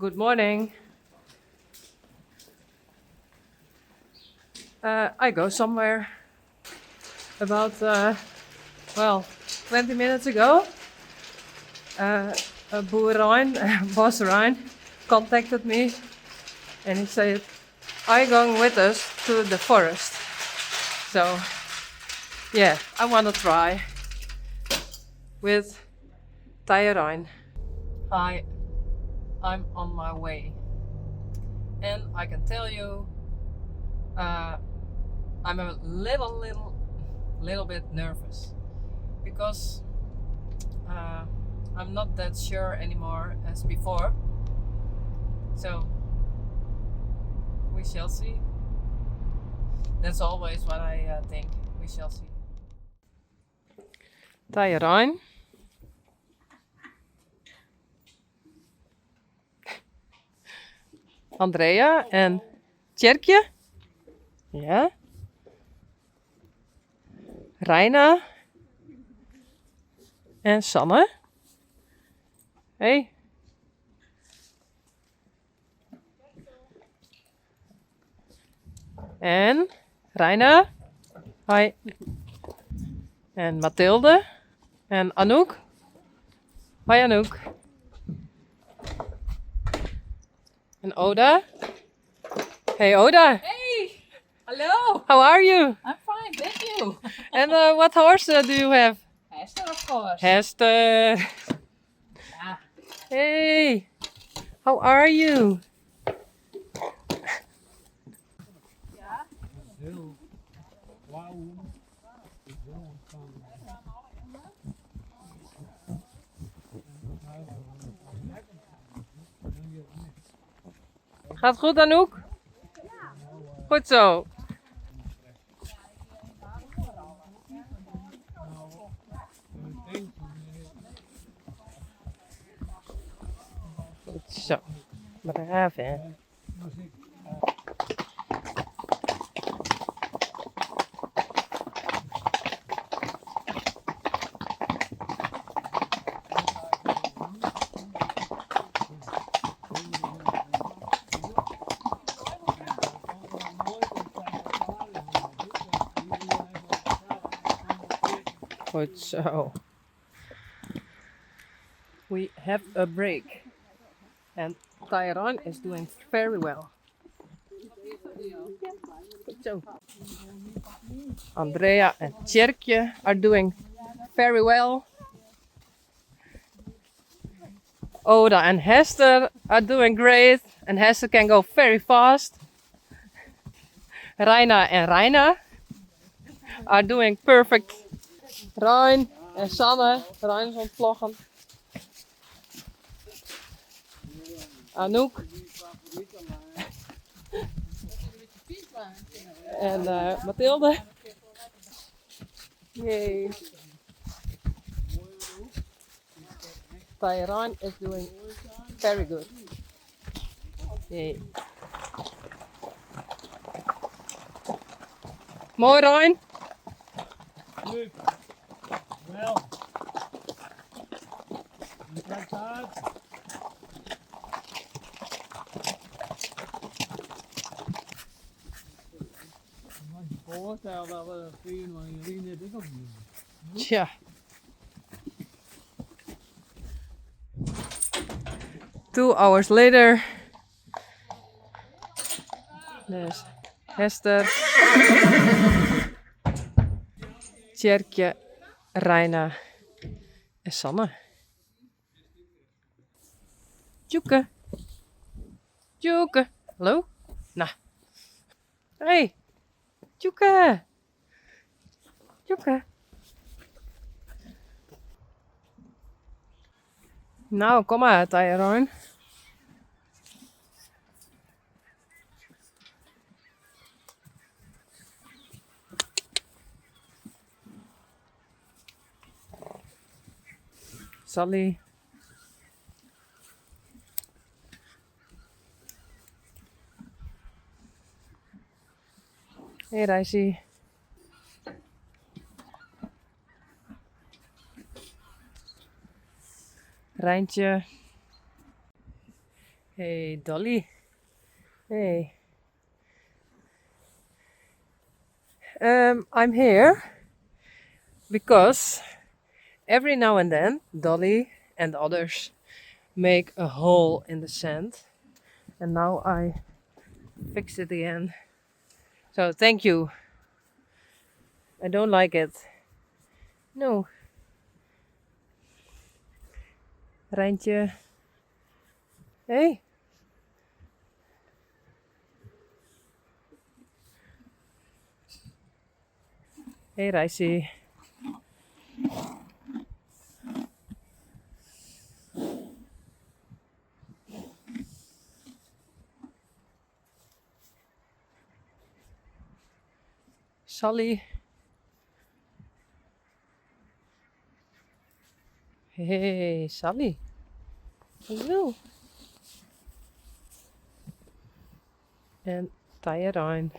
Good morning. I go somewhere about, 20 minutes ago. Boer Rijn, Boss Rijn, contacted me and he said, "Are you going with us to the forest?" So, yeah, I want to try with Taya Rijn. Hi, I'm on my way. And I can tell you, I'm a little bit nervous because I'm not that sure anymore as before. So we shall see. That's always what I think. We shall see. Taya Rijn. Andrea en Tjerkje. Ja. Reina. En Sanne. Hey. En Reina. Hi. En Mathilde. En Anouk. Hoi Anouk. En Oda. Hey Oda. Hey! Hello! How are you? I'm fine, thank you. And what horse do you have? Hester, of course. Hester. Yeah. Hey. How are you? Gaat goed Anouk? Goed zo. Goed zo. Braaf hè. Goed zo. We have a break. And Tyron is doing very well. Goed zo. Andrea and Tjerkje are doing very well. Oda and Hester are doing great. And Hester can go very fast. Reina and Reina are doing perfect. Rijn en Sanne. Rijn is ontvloggen. Anouk. En Mathilde. Yay. Tayran is doing very good. Yay. Mooi Rijn. Leuk. Wel. Je kijkt uit. Als je voorstelt dat we vrienden van jullie net ook nog doen. Tja. Two hours later. Dus Hester, Tjerkje, Reina en Sanne. Tjoeke. Tjoeke. Hallo? Nou. Hey. Tjoeke. Tjoeke. Nou, kom maar, Tyrone. Sally. Hey, Rijsie. Rijntje. Hey, Dolly. Hey. I'm here because every now and then Dolly and others make a hole in the sand, and now I fixed it again. So thank you. I don't like it. No. Rijntje. Hey. Hey, Rijsie. Sally. Hey, Sally. Hallo. En Tyrone.